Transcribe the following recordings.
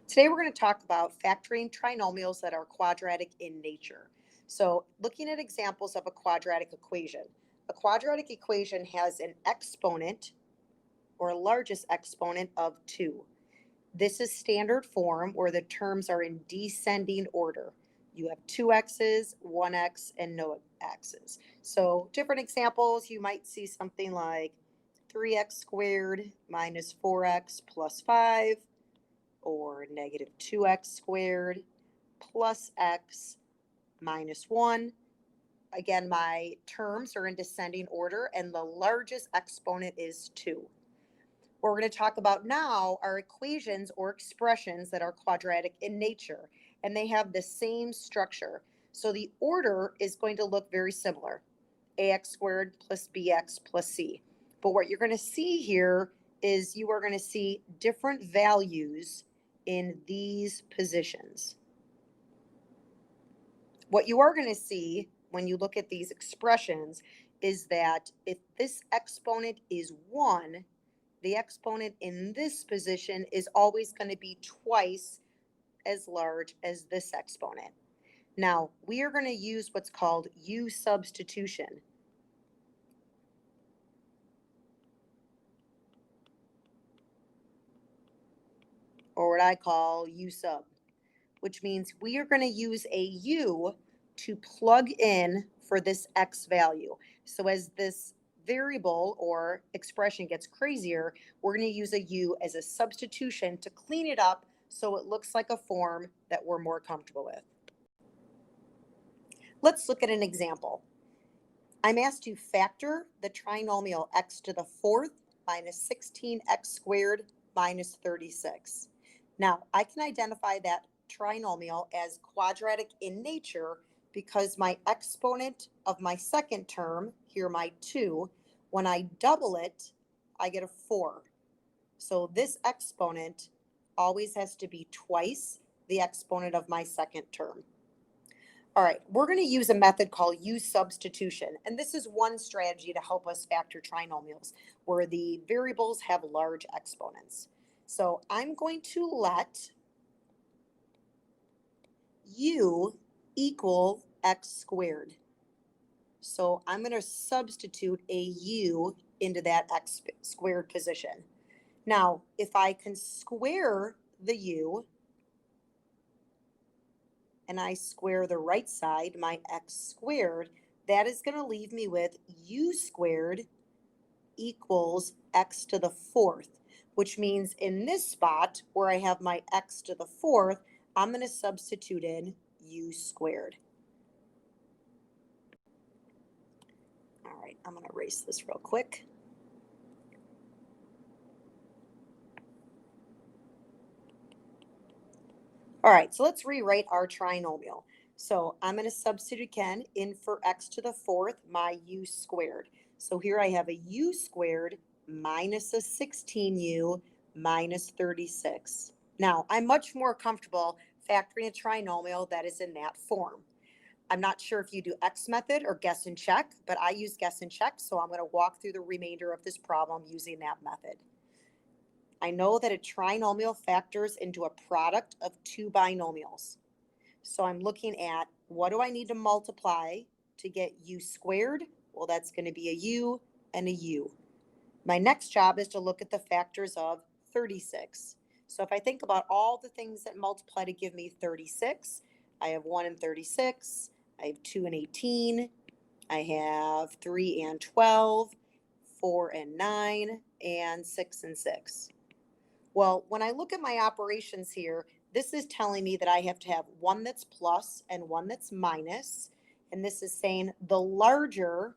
Today we're going to talk about factoring trinomials that are quadratic in nature. So looking at examples of a quadratic equation. A quadratic equation has an exponent or largest exponent of 2. This is standard form where the terms are in descending order. You have 2x's, 1x, and no x's. So different examples, you might see something like 3x squared minus 4x plus 5, or negative 2x squared plus x minus 1. Again, my terms are in descending order, and the largest exponent is 2. What we're going to talk about now are equations or expressions that are quadratic in nature, and they have the same structure. So the order is going to look very similar, ax squared plus bx plus c. But what you're going to see here is you are going to see different values in these positions. What you are going to see when you look at these expressions is that if this exponent is 1, the exponent in this position is always going to be twice as large as this exponent. Now, we are going to use what's called U-substitution. Or what I call U-sub, which means we are going to use a U to plug in for this X value. So as this variable or expression gets crazier, we're going to use a U as a substitution to clean it up so it looks like a form that we're more comfortable with. Let's look at an example. I'm asked to factor the trinomial x to the 4th minus 16x squared minus 36. Now, I can identify that trinomial as quadratic in nature because my exponent of my second term, here my 2, when I double it, I get a 4. So this exponent always has to be twice the exponent of my second term. All right, we're going to use a method called U-substitution, and this is one strategy to help us factor trinomials where the variables have large exponents. So I'm going to let U equal x squared. So I'm going to substitute a U into that x squared position. Now, if I can square the U, and I square the right side, my x squared, that is going to leave me with U squared equals x to the 4th, which means in this spot where I have my x to the 4th, I'm going to substitute in U squared. All right, I'm going to erase this real quick. All right, so let's rewrite our trinomial. So I'm going to substitute again in for x to the 4th, my U squared. So here I have a U squared minus a 16U minus 36. Now, I'm much more comfortable factoring a trinomial that is in that form. I'm not sure if you do X method or guess and check, but I use guess and check, so I'm going to walk through the remainder of this problem using that method. I know that a trinomial factors into a product of two binomials. So I'm looking at what do I need to multiply to get U squared? Well, that's going to be a U and a U. My next job is to look at the factors of 36. So if I think about all the things that multiply to give me 36, I have 1 and 36, I have 2 and 18, I have 3 and 12, 4 and 9, and 6 and 6. Well, when I look at my operations here, this is telling me that I have to have one that's plus and one that's minus. And this is saying the larger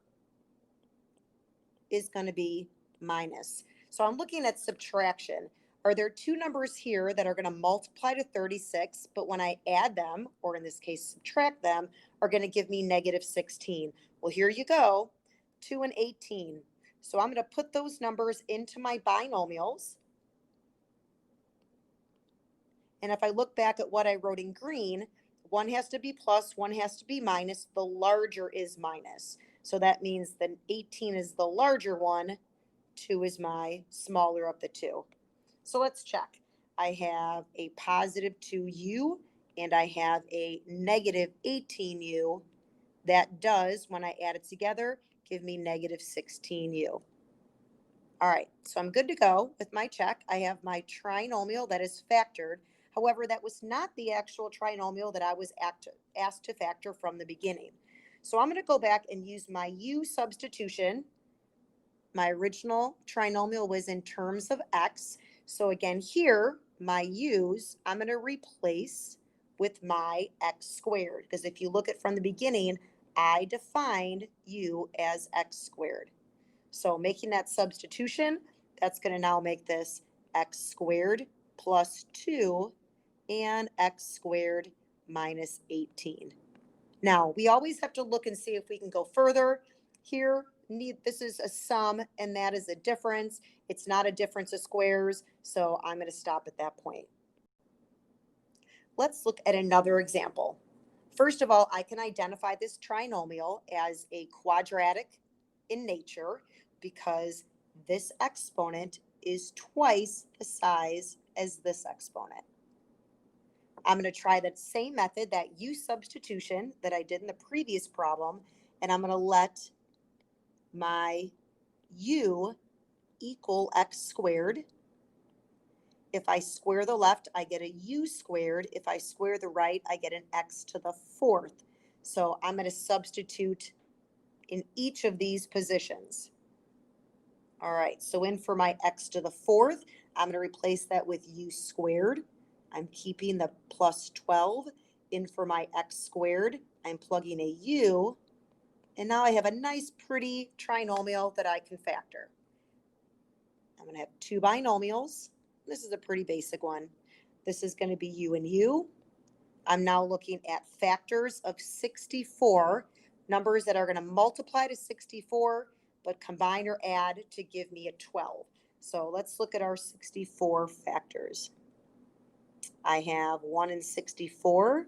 is going to be minus. So I'm looking at subtraction. Are there two numbers here that are going to multiply to 36, but when I add them, or in this case subtract them, are going to give me negative 16? Well, here you go, 2 and 18. So I'm going to put those numbers into my binomials. And if I look back at what I wrote in green, one has to be plus, one has to be minus. The larger is minus. So that means that 18 is the larger one, 2 is my smaller of the two. So let's check. I have a positive 2u, and I have a negative 18u. That does, when I add it together, give me negative 16u. All right, so I'm good to go with my check. I have my trinomial that is factored. However, that was not the actual trinomial that I was asked to factor from the beginning. So I'm going to go back and use my U-substitution. My original trinomial was in terms of x. So again, here, my u's, I'm going to replace with my x squared. Because if you look at from the beginning, I defined u as x squared. So making that substitution, that's going to now make this x squared plus 2 and x squared minus 18. Now, we always have to look and see if we can go further. Here, this is a sum, and that is a difference. It's not a difference of squares, so I'm going to stop at that point. Let's look at another example. First of all, I can identify this trinomial as a quadratic in nature because this exponent is twice the size as this exponent. I'm going to try that same method, that U-substitution that I did in the previous problem, and I'm going to let my u equal x squared. If I square the left, I get a u squared. If I square the right, I get an x to the fourth. So I'm going to substitute in each of these positions. All right, so in for my x to the fourth, I'm going to replace that with u squared. I'm keeping the plus 12. In for my x squared, I'm plugging a u, and now I have a nice pretty trinomial that I can factor. I'm going to have two binomials. This is a pretty basic one. This is going to be u and u. I'm now looking at factors of 64, numbers that are going to multiply to 64, but combine or add to give me a 12. So let's look at our 64 factors. I have 1 and 64.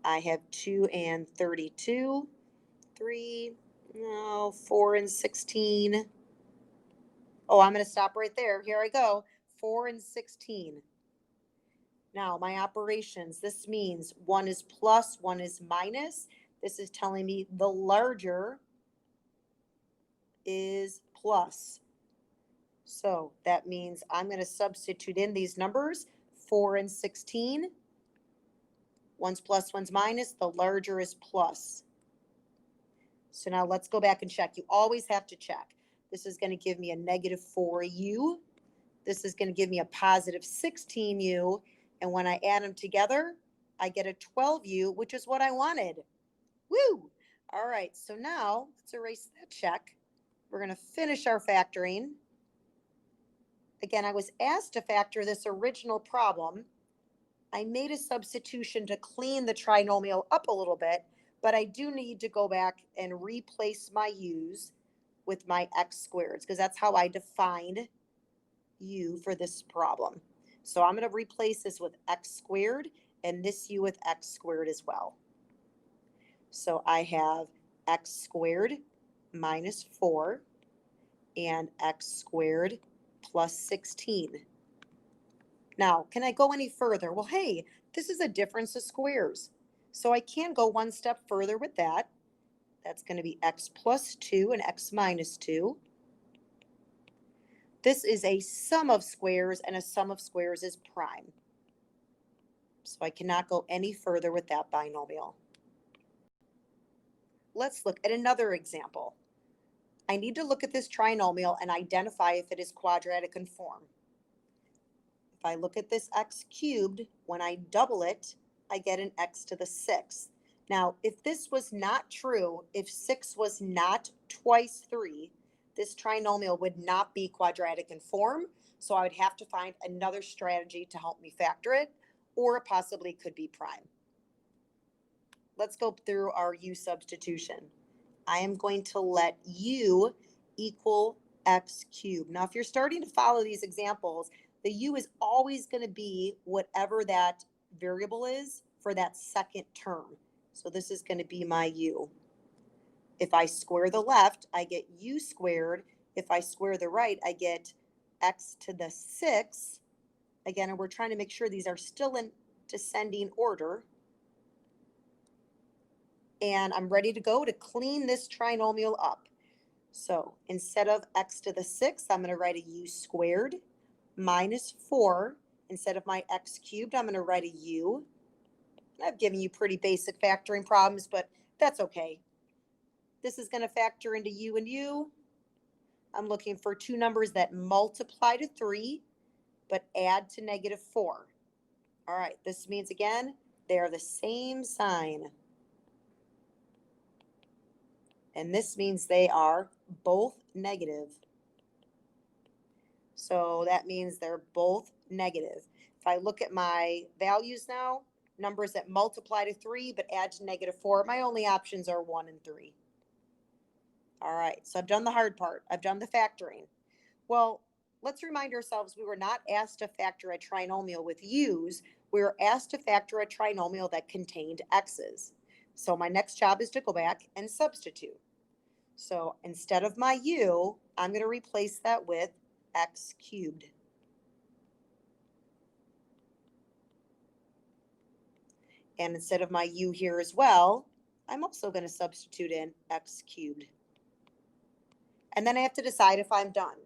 I have 2 and 32. 4 and 16. Oh, I'm going to stop right there. Here I go. 4 and 16. Now, my operations, this means 1 is plus, 1 is minus. This is telling me the larger is plus. So that means I'm going to substitute in these numbers, 4 and 16. 1's plus, 1's minus. The larger is plus. So now let's go back and check. You always have to check. This is going to give me a negative 4u. This is going to give me a positive 16u. And when I add them together, I get a 12u, which is what I wanted. Woo! All right, so now let's erase that check. We're going to finish our factoring. Again, I was asked to factor this original problem. I made a substitution to clean the trinomial up a little bit, but I do need to go back and replace my u's with my x squareds because that's how I defined u for this problem. So I'm going to replace this with x squared and this u with x squared as well. So I have x squared minus 4 and x squared plus 16. Now, can I go any further? Well, hey, this is a difference of squares. So I can go one step further with that. That's going to be x plus 2 and x minus 2. This is a sum of squares, and a sum of squares is prime. So I cannot go any further with that binomial. Let's look at another example. I need to look at this trinomial and identify if it is quadratic in form. If I look at this x cubed, when I double it, I get an x to the 6th. Now, if this was not true, if 6 was not twice 3, this trinomial would not be quadratic in form, so I would have to find another strategy to help me factor it, or it possibly could be prime. Let's go through our u substitution. I am going to let u equal x cubed. Now, if you're starting to follow these examples, the u is always going to be whatever that variable is for that second term. So this is going to be my u. If I square the left, I get u squared. If I square the right, I get x to the 6th Again, and we're trying to make sure these are still in descending order. And I'm ready to go to clean this trinomial up. So instead of x to the 6th, I'm going to write a u squared minus 4. Instead of my x cubed, I'm going to write a u. I've given you pretty basic factoring problems, but that's okay. This is going to factor into u and u. I'm looking for two numbers that multiply to 3, but add to -4. All right, this means, again, they are the same sign. And this means they are both negative. So that means they're both negative. If I look at my values now, numbers that multiply to 3 but add to -4, my only options are 1 and 3. All right, so I've done the hard part. I've done the factoring. Well, let's remind ourselves we were not asked to factor a trinomial with u's. We were asked to factor a trinomial that contained x's. So my next job is to go back and substitute. So instead of my u, I'm going to replace that with x cubed. And instead of my u here as well, I'm also going to substitute in x cubed. And then I have to decide if I'm done.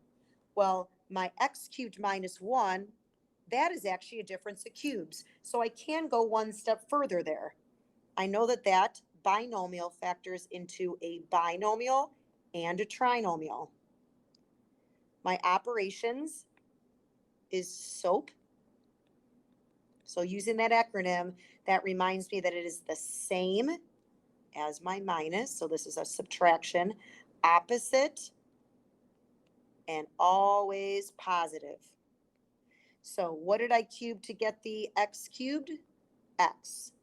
Well, my x cubed minus 1, that is actually a difference of cubes. So I can go one step further there. I know that that binomial factors into a binomial and a trinomial. My operations is SOAP. So using that acronym, that reminds me that it is the same as my minus. So this is a subtraction, opposite, and always positive. So what did I cube to get the x cubed? X.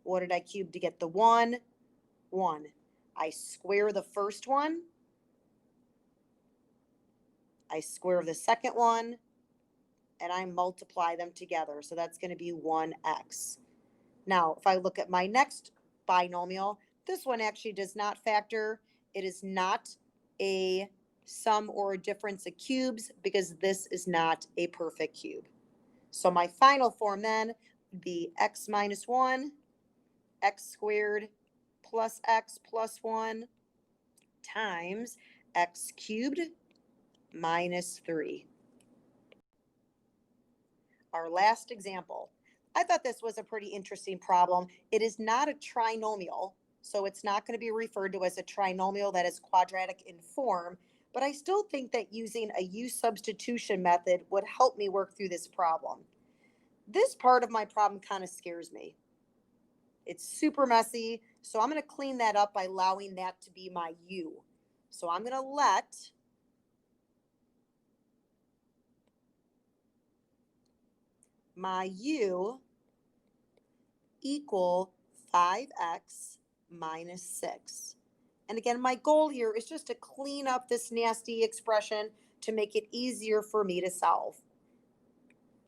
What did I cube to get the 1? 1. I square the first one. I square the second one. And I multiply them together. So that's going to be 1x. Now, if I look at my next binomial, this one actually does not factor. It is not a sum or a difference of cubes because this is not a perfect cube. So my final form then would be x minus 1, x squared plus x plus 1 times x cubed minus 3. Our last example. I thought this was a pretty interesting problem. It is not a trinomial, so it's not going to be referred to as a trinomial that is quadratic in form, but I still think that using a U-substitution method would help me work through this problem. This part of my problem kind of scares me. It's super messy, so I'm going to clean that up by allowing that to be my U. So I'm going to let my u equal 5x minus 6. And again, my goal here is just to clean up this nasty expression to make it easier for me to solve.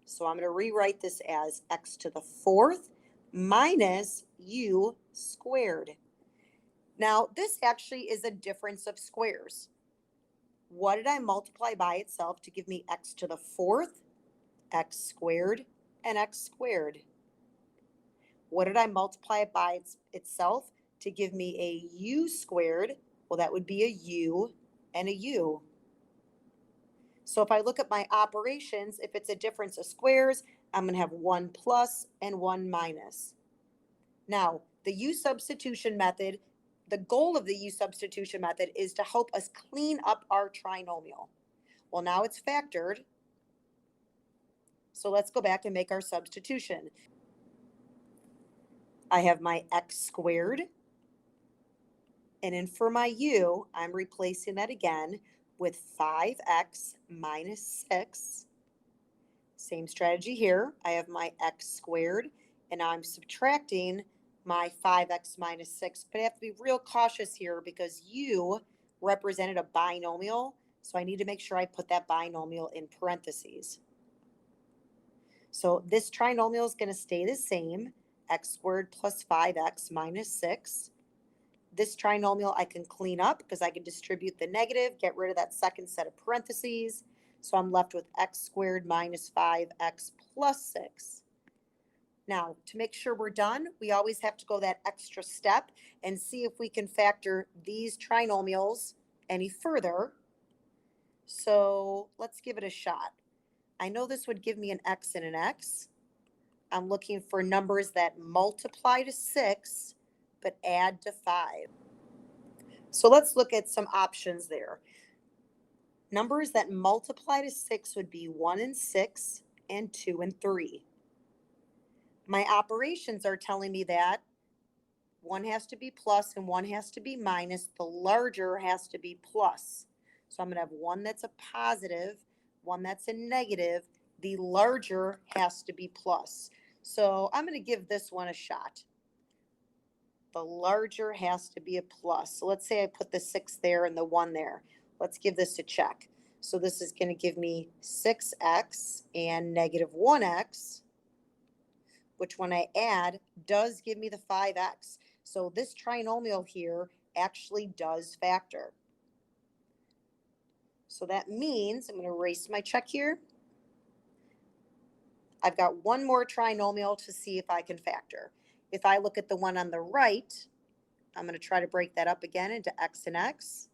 So I'm going to rewrite this as x to the 4th minus u squared. Now, this actually is a difference of squares. What did I multiply by itself to give me x to the 4th? X squared and x squared. What did I multiply it by itself to give me a u squared? Well, that would be a u and a u. So if I look at my operations, if it's a difference of squares, I'm going to have 1 plus and 1 minus. Now, the U-substitution method, the goal of the U-substitution method is to help us clean up our trinomial. Well, now it's factored. So let's go back and make our substitution. I have my x squared. And then for my u, I'm replacing that again with 5x minus 6. Same strategy here. I have my x squared, and now I'm subtracting my 5x minus 6. But I have to be real cautious here because u represented a binomial, so I need to make sure I put that binomial in parentheses. So this trinomial is going to stay the same, x squared plus 5x minus 6. This trinomial I can clean up because I can distribute the negative, get rid of that second set of parentheses. So I'm left with x squared minus 5x plus 6. Now, to make sure we're done, we always have to go that extra step and see if we can factor these trinomials any further. So let's give it a shot. I know this would give me an x and an x. I'm looking for numbers that multiply to 6 but add to 5. So let's look at some options there. Numbers that multiply to 6 would be 1 and 6 and 2 and 3. My operations are telling me that one has to be plus and one has to be minus. The larger has to be plus. So I'm going to have one that's a positive, one that's a negative. The larger has to be plus. So I'm going to give this one a shot. The larger has to be a plus. So let's say I put the 6 there and the 1 there. Let's give this a check. So this is going to give me 6x and negative 1x, which when I add does give me the 5x. So this trinomial here actually does factor. So that means I'm going to erase my check here. I've got one more trinomial to see if I can factor. If I look at the one on the right, I'm going to try to break that up again into x and x.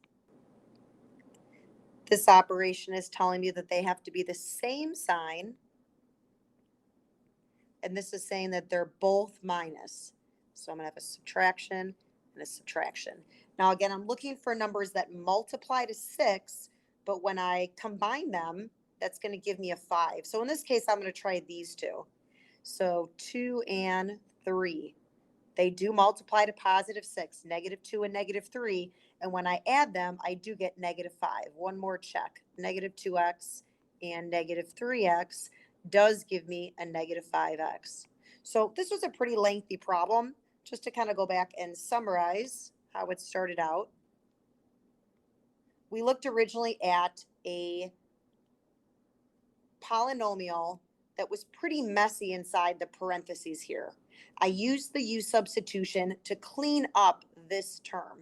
This operation is telling me that they have to be the same sign. And this is saying that they're both minus. So I'm going to have a subtraction and a subtraction. Now, again, I'm looking for numbers that multiply to 6, but when I combine them, that's going to give me a 5. So in this case, I'm going to try these two. So 2 and 3. They do multiply to positive 6, negative 2 and negative 3. And when I add them, I do get negative 5. One more check. Negative 2x and negative 3x does give me a negative 5x. So this was a pretty lengthy problem. Just to kind of go back and summarize how it started out. We looked originally at a polynomial that was pretty messy inside the parentheses here. I used the U-substitution to clean up this term.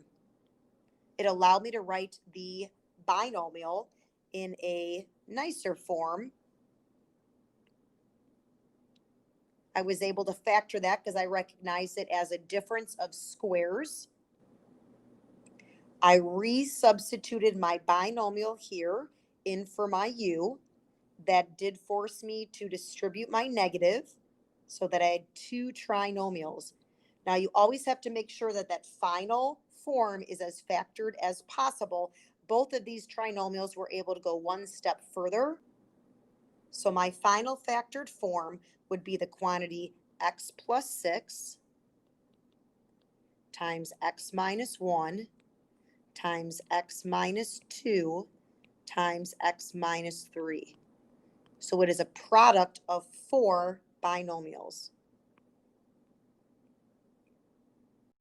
It allowed me to write the binomial in a nicer form. I was able to factor that because I recognized it as a difference of squares. I resubstituted my binomial here in for my u. That did force me to distribute my negative so that I had two trinomials. Now you always have to make sure that that final form is as factored as possible. Both of these trinomials were able to go one step further. So my final factored form would be the quantity x plus 6 times x minus 1 times x minus 2 times x minus 3. So it is a product of 4 binomials.